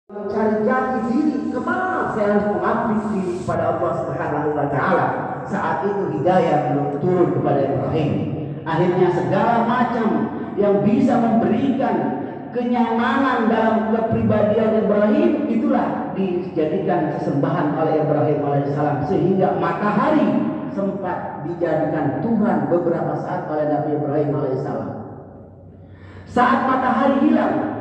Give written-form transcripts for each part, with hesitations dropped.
Mencari jati diri, kemana saya harus mengabdi diri kepada Allah Subhanahu wa Ta'ala. Saat itu hidayah belum turun kepada Ibrahim. Akhirnya segala macam yang bisa memberikan kenyamanan dalam kepribadian Ibrahim itulah dijadikan sesembahan oleh Ibrahim alaihissalam, sehingga matahari sempat dijadikan Tuhan beberapa saat oleh Nabi Ibrahim alaihissalam. Saat matahari hilang,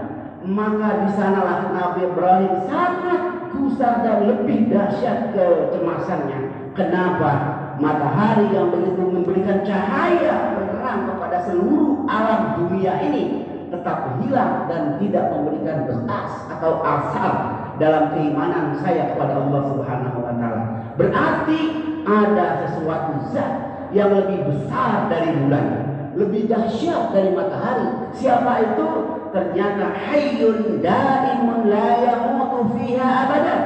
maka di sanalah Nabi Ibrahim sangat gusar dan lebih dahsyat kecemasannya. Kenapa? Matahari yang begitu memberikan cahaya penerang kepada seluruh alam dunia ini tetap hilang dan tidak memberikan bekas atau asar dalam keimanan saya kepada Allah Subhanahu wa Ta'ala. Berarti ada sesuatu zat yang lebih besar dari bulan, lebih dahsyat dari matahari. Siapa itu? Ternyata hayyun daimun la yamutu fiha abadan.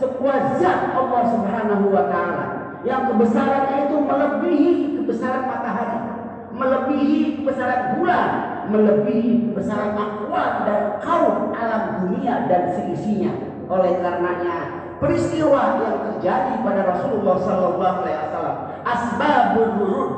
Sebuah zat Allah Subhanahu wa Ta'ala yang kebesarannya itu melebihi kebesaran matahari, melebihi kebesaran bulan, melebihi kebesaran akwat dan kaum alam dunia dan seisinya. Oleh karenanya peristiwa yang terjadi pada Rasulullah sallallahu alaihi wasallam, asbabun nuzul,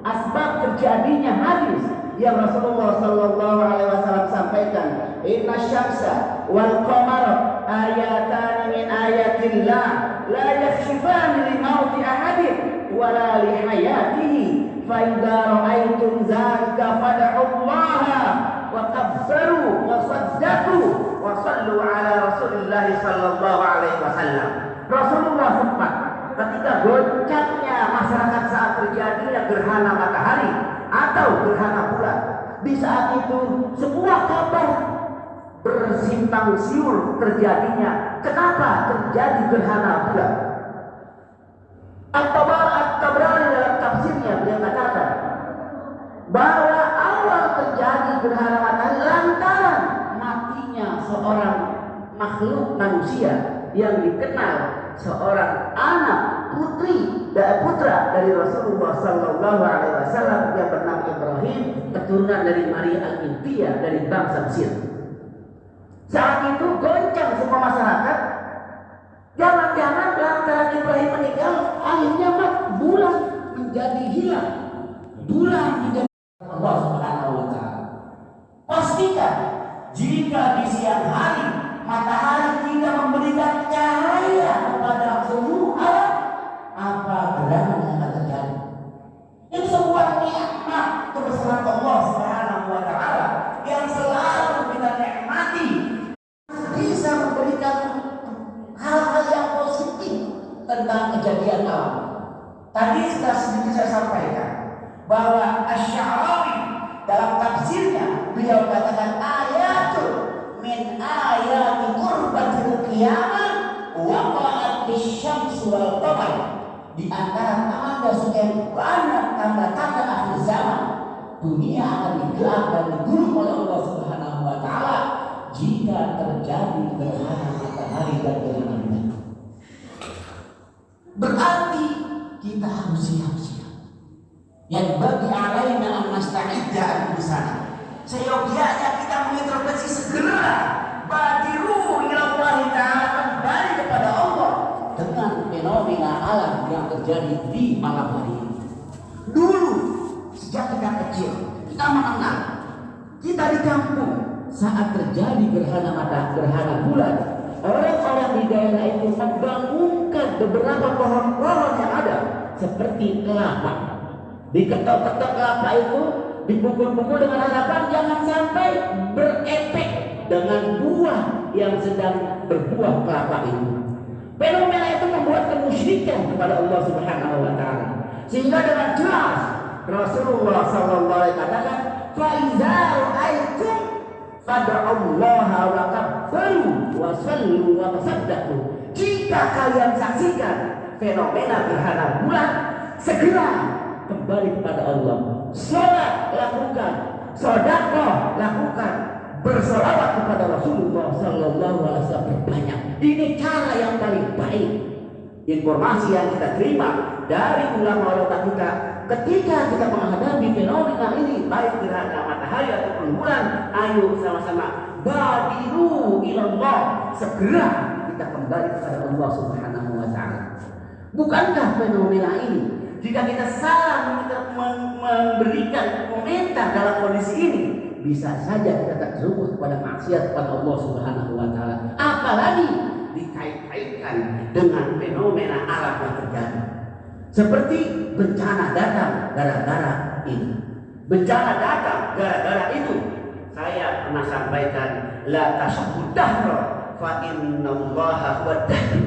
asbab terjadinya hadis yang Rasulullah sallallahu alaihi wasallam sampaikan, inna syamsa wal qamara ayatan min ayatillah la yakhshifan li mauti ahadin wala li hayatihi fa idza ra'aytum dzalika fad'ullaha wa kabbaru wa saddaqu wa sallu ala Rasulillah sallallahu alaihi wasallam. Rasulullah sempat ketika goncangnya masyarakat saat terjadinya gerhana matahari atau gerhana bulan, di saat itu sebuah kabar bersimpang siur terjadinya. Kenapa terjadi gerhana bulan? At-Tabrani dalam tafsirnya beliau katakan bahwa awal terjadi gerhana matahari lantaran matinya seorang makhluk manusia yang dikenal seorang anak putra dari Rasulullah sallallahu alaihi wasallam yang bernama Ibrahim, keturunan dari Maria al-Qibtiyah dari bangsa Mesir. Saat itu goncang semua masyarakat. Jangan-jangan lantaran Ibrahim meninggal, akhirnya bulan menjadi hilang. Bulan menjadi Allah Subhanahu wa Ta'ala. Pastikan jika di siang hari matahari tidak memberikan cahaya kepada seluruh alam, apa gerhana yang akan terjadi? Ini sebuah nikmat kebesaran Allah Subhanahu wa Ta'ala yang selalu kita nikmati, bisa memberikan hal-hal yang positif tentang kejadian alam. Tadi sudah sedikit saya sampaikan bahwa Asy-Sya'rawi dalam tafsirnya beliau katakan ayatul min ayati qurbatil qiyamah waqa'at bisyamsi wal qamar. Di antara tanda sekian banyak tanda-tanda akhir zaman, dunia akan digelap dan digulung oleh Allah Subhanahu wa Ta'ala jika terjadi gerhana matahari dan gerhana bulan. Berarti kita harus siap-siap. Yang bagi alaina an nasta'idda di sana. Seyogianya kita mengintrospeksi segera, badiru ila Allah Ta'ala, kembali kepada Allah dengan fenomena alam yang terjadi di malam hari ini. Dulu sejak kita kecil kita mengenal, kita di kampung saat terjadi gerhana bulan, orang-orang di daerah itu membangunkan beberapa pohon-pohon yang ada seperti kelapa. Diketok-ketok kelapa itu, dipukul-pukul dengan harapan jangan sampai berefek dengan buah yang sedang berbuah kelapa itu. Fenomena itu membuat kemusyrikan kepada Allah Subhanahu wa Ta'ala, sehingga dengan jelas Rasulullah sallallahu alaihi wasallam katakan, fa iza ra'aitum fad'ullaha wa kabbaru wa sallu wa tasaddaqu. Jika kalian saksikan fenomena gerhana bulan, segera kembali kepada Allah. Salat lakukan, sedekah lakukan, bersolawat kepada Rasulullah sallallahu alaihi wasallam berbanyak. Ini cara yang paling baik. Informasi yang kita terima dari ulama-ulama kita ketika kita menghadapi fenomena ini, baik gerhana matahari ataupun bulan, ayo sama-sama badiru ilallah, segera kita kembali kepada Allah Subhanahu wa taala. Bukankah fenomena ini, jika kita salah memberikan komentar dalam kondisi ini, bisa saja kita terjerumus kepada maksiat kepada Allah Subhanahu wa taala. Apalagi dikait-kaitkan dengan fenomena alam yang terjadi. Seperti bencana datang gara-gara ini. Bencana datang gara-gara itu. Saya pernah sampaikan, la tashabbud dahra fa innallaha huwad dahr.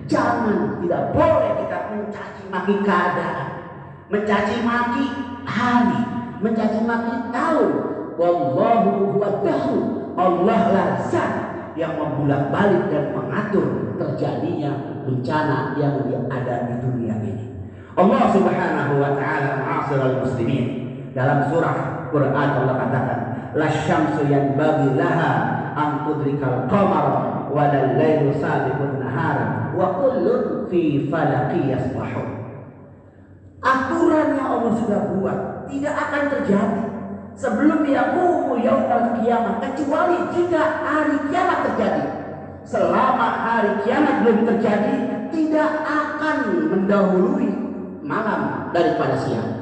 Jangan, tidak boleh kita mencaci maki keadaan, mencaci maki hari, mencaci maki tahun. Wallahu huwad dahr. Allah lah zat yang membolak-balik dan mengatur terjadinya bencana yang ada di dunia ini. Allah Subhanahu wa taala, ma'asyiral muslimin, dalam surah Quran Allah katakan, lasyamsu yanbaghi laha an tudrikal qamara wa al-lailu sabiqun nahar wa kullun fi falaqi yasbahun. Aturan yang Allah sudah buat tidak akan terjadi sebelum yaqumu yaumul qiyamah, kecuali jika hari kiamat terjadi. Selama hari kiamat belum terjadi, tidak akan mendahului malam daripada siang.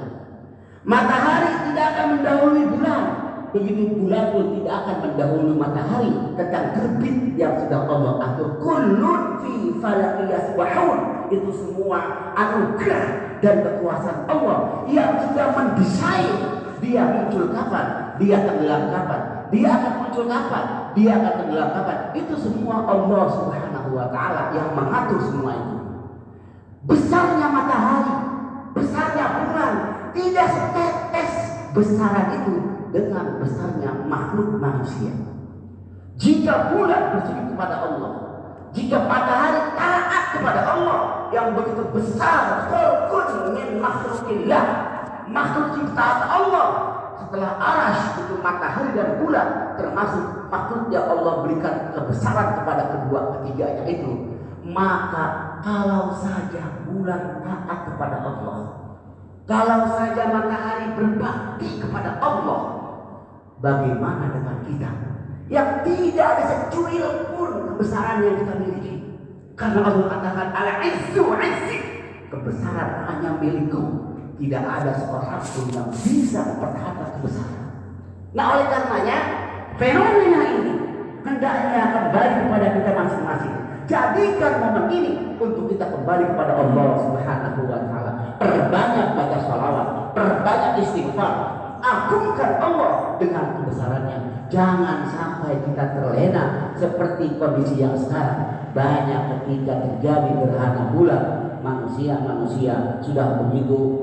Matahari tidak akan mendahului bulan, begitu bulan pun tidak akan mendahului matahari tentang terbit yang sudah Allah atur. Kullun fi falaqi yasbahun. Itu semua anugerah dan kekuasaan Allah yang sudah mendesain dia muncul kapan, dia tenggelam kapan, dia akan muncul kapan, dia akan tenggelam kapan. Itu semua Allah Subhanahu wa taala yang mengatur semua itu. Besarnya matahari, besarnya bulan tidak setetes besaran itu dengan besarnya makhluk manusia. Jika bulan bersujud kepada Allah, jika matahari taat kepada Allah yang begitu besar, khalqun min makhlukillah, makhluk ciptaan Allah, setelah arasy itu matahari dan bulan termasuk makhluk yang Allah berikan kebesaran kepada kedua ketiganya itu. Maka kalau saja bulan taat kepada Allah, kalau saja matahari berbakti kepada Allah, bagaimana dengan kita yang tidak ada secuil pun kebesaran yang kita miliki? Karena Allah katakan al-izzu izzi, kebesaran hanya milikku, tidak ada seorang pun yang bisa mempertahankan kebesaran. Nah, oleh karenanya fenomena ini hendaknya kembali kepada kita masing-masing. Jadikan momen ini untuk kita kembali kepada Allah Subhanahu wa taala. Perbanyak baca sholawat, perbanyak istighfar, agungkan Allah dengan kebesarannya. Jangan sampai kita terlena seperti kondisi yang sekarang. Banyak ketika terjadi gerhana bulan, manusia sudah begitu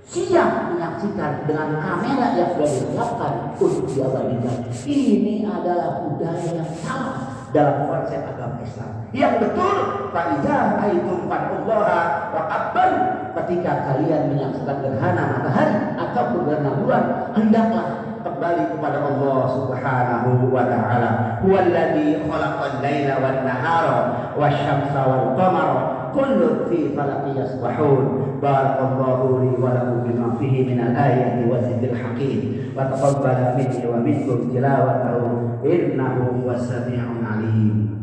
siap menyaksikan dengan kamera yang sudah disiapkan untuk diabadikan. Ini adalah budaya yang salah dalam konsep agama Islam. Yang betul, faiza aitum faqullaha wa qabban, ketika kalian menyaksikan gerhana matahari ataupun gerhana bulan, hendaklah kembali kepada Allah Subhanahu wa taala. Huwallazi khalaqal laila wan nahara wasyamsa wal qamara kullun fi falaqi yasbahun. Barakallahu li wa lakum bima fihi min al-ayati wa zikril hakim. Wa taqabbal minni wa minkum tilawatahu innahu huwas sami'un alim.